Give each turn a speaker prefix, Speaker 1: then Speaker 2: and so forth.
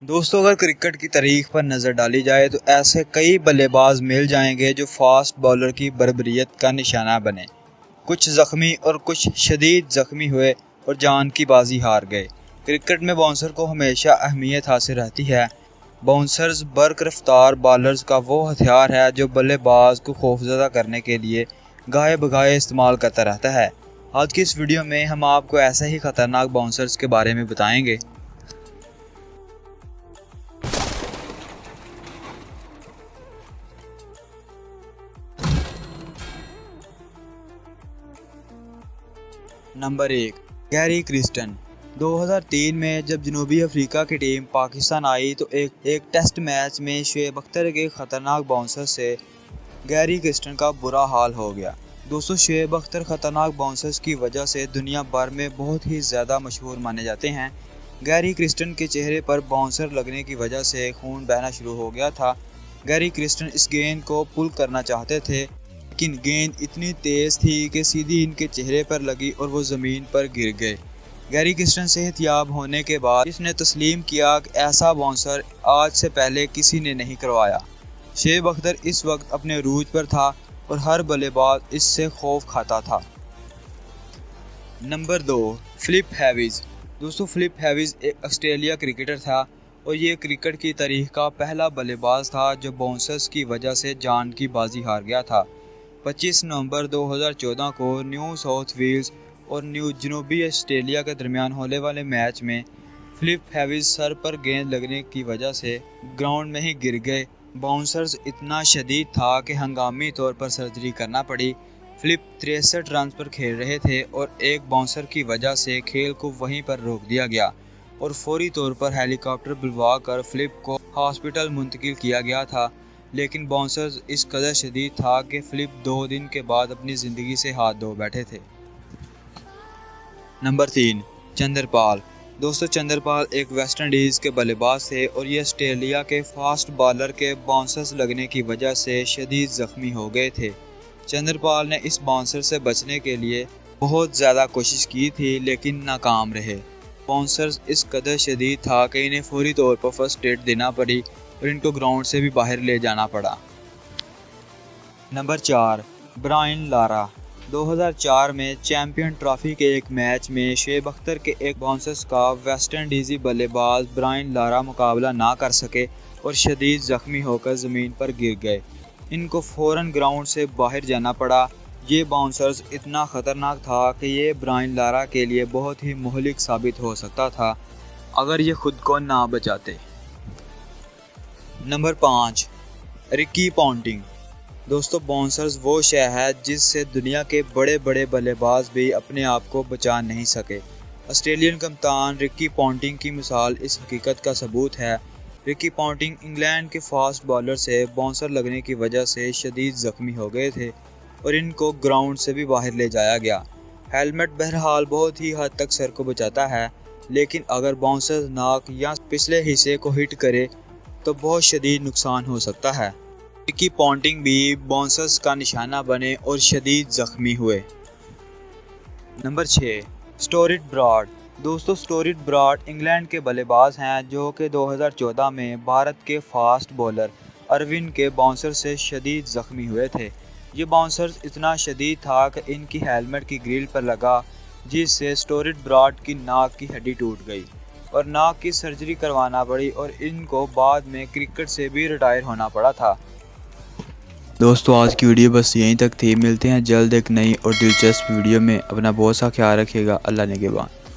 Speaker 1: دوستو اگر کرکٹ کی تاریخ پر نظر ڈالی جائے تو ایسے کئی بلے باز مل جائیں گے جو فاسٹ بولر کی بربریت کا نشانہ بنے۔ کچھ زخمی اور کچھ شدید زخمی ہوئے اور جان کی بازی ہار گئے۔ کرکٹ میں باؤنسر کو ہمیشہ اہمیت حاصل رہتی ہے۔ باؤنسرز برق رفتار بالرز کا وہ ہتھیار ہے جو بلے باز کو خوفزدہ کرنے کے لیے گاہے بگاہے استعمال کرتا رہتا ہے۔ آج کی اس ویڈیو میں ہم آپ کو ایسے ہی خطرناک باؤنسرز کے بارے میں بتائیں گے۔ نمبر 1، گیری کرسٹن۔ 2003 میں جب جنوبی افریقہ کی ٹیم پاکستان آئی تو ایک ٹیسٹ میچ میں شعیب اختر کے خطرناک باؤنسر سے گیری کرسٹن کا برا حال ہو گیا۔ دوستو شعیب اختر خطرناک باؤنسرز کی وجہ سے دنیا بھر میں بہت ہی زیادہ مشہور مانے جاتے ہیں۔ گیری کرسٹن کے چہرے پر باؤنسر لگنے کی وجہ سے خون بہنا شروع ہو گیا تھا۔ گیری کرسٹن اس گیند کو پل کرنا چاہتے تھے لیکن گیند اتنی تیز تھی کہ سیدھی ان کے چہرے پر لگی اور وہ زمین پر گر گئے۔ گیری کرسٹن صحت یاب ہونے کے بعد اس نے تسلیم کیا کہ ایسا باؤنسر آج سے پہلے کسی نے نہیں کروایا۔ شعیب اختر اس وقت اپنے عروج پر تھا اور ہر بلے باز اس سے خوف کھاتا تھا۔ Number 2، Phillip Hughes. دوستو فلپ ہیوز ایک آسٹریلیا کرکٹر تھا اور یہ کرکٹ کی تاریخ کا پہلا بلے باز تھا جو باؤنسرز کی وجہ سے جان کی بازی ہار گیا تھا۔ 25 نومبر 2014 کو نیو ساؤتھ ویلز اور جنوبی آسٹریلیا کے درمیان ہونے والے میچ میں فلپ ہیوز سر پر گیند لگنے کی وجہ سے گراؤنڈ میں ہی گر گئے۔ باؤنسرز اتنا شدید تھا کہ ہنگامی طور پر سرجری کرنا پڑی۔ فلپ 63 رنز پر کھیل رہے تھے اور ایک باؤنسر کی وجہ سے کھیل کو وہیں پر روک دیا گیا اور فوری طور پر ہیلی کاپٹر بلوا کر فلپ کو ہاسپٹل منتقل کیا گیا تھا، لیکن باؤنسرز اس قدر شدید تھا کہ فلپ 2 دن کے بعد اپنی زندگی سے ہاتھ دھو بیٹھے تھے۔ نمبر 3، چندر پال۔ دوستو چندر پال ایک ویسٹ انڈیز کے بلے باز تھے اور یہ آسٹریلیا کے فاسٹ بالر کے باؤنسرز لگنے کی وجہ سے شدید زخمی ہو گئے تھے۔ چندر پال نے اس باؤنسر سے بچنے کے لیے بہت زیادہ کوشش کی تھی لیکن ناکام رہے۔ باؤنسرز اس قدر شدید تھا کہ انہیں فوری طور پر فرسٹ ایڈ دینا پڑی اور ان کو گراؤنڈ سے بھی باہر لے جانا پڑا۔ Number 4، Brian Lara. 2004 میں چیمپئن ٹرافی کے ایک میچ میں شعیب اختر کے ایک باؤنسر کا ویسٹ انڈیزی بلے باز برائن لارا مقابلہ نہ کر سکے اور شدید زخمی ہو کر زمین پر گر گئے۔ ان کو فوراً گراؤنڈ سے باہر جانا پڑا۔ یہ باؤنسرز اتنا خطرناک تھا کہ یہ برائن لارا کے لیے بہت ہی مہلک ثابت ہو سکتا تھا اگر یہ خود کو نہ بچاتے۔ نمبر 5، رکی پونٹنگ۔ دوستو باؤنسرز وہ شے ہے جس سے دنیا کے بڑے بڑے بلے باز بھی اپنے آپ کو بچا نہیں سکے۔ آسٹریلین کپتان رکی پونٹنگ کی مثال اس حقیقت کا ثبوت ہے۔ رکی پونٹنگ انگلینڈ کے فاسٹ بالر سے باؤنسر لگنے کی وجہ سے شدید زخمی ہو گئے تھے اور ان کو گراؤنڈ سے بھی باہر لے جایا گیا۔ ہیلمٹ بہرحال بہت ہی حد تک سر کو بچاتا ہے لیکن اگر باؤنسر ناک یا پچھلے حصے کو ہٹ کرے تو بہت شدید نقصان ہو سکتا ہے۔ رکی پونٹنگ بھی باؤنسرز کا نشانہ بنے اور شدید زخمی ہوئے۔ نمبر 6، سٹورٹ براڈ۔ دوستو سٹورٹ براڈ انگلینڈ کے بلے باز ہیں جو کہ 2014 میں بھارت کے فاسٹ بولر ارون کے باؤنسر سے شدید زخمی ہوئے تھے۔ یہ باؤنسر اتنا شدید تھا کہ ان کی ہیلمٹ کی گرل پر لگا جس سے سٹورٹ براڈ کی ناک کی ہڈی ٹوٹ گئی اور ناک کی سرجری کروانا پڑی اور ان کو بعد میں کرکٹ سے بھی ریٹائر ہونا پڑا تھا۔ دوستو آج کی ویڈیو بس یہیں تک تھی، ملتے ہیں جلد ایک نئی اور دلچسپ ویڈیو میں۔ اپنا بہت سا خیال رکھیے گا۔ اللہ نگہبان۔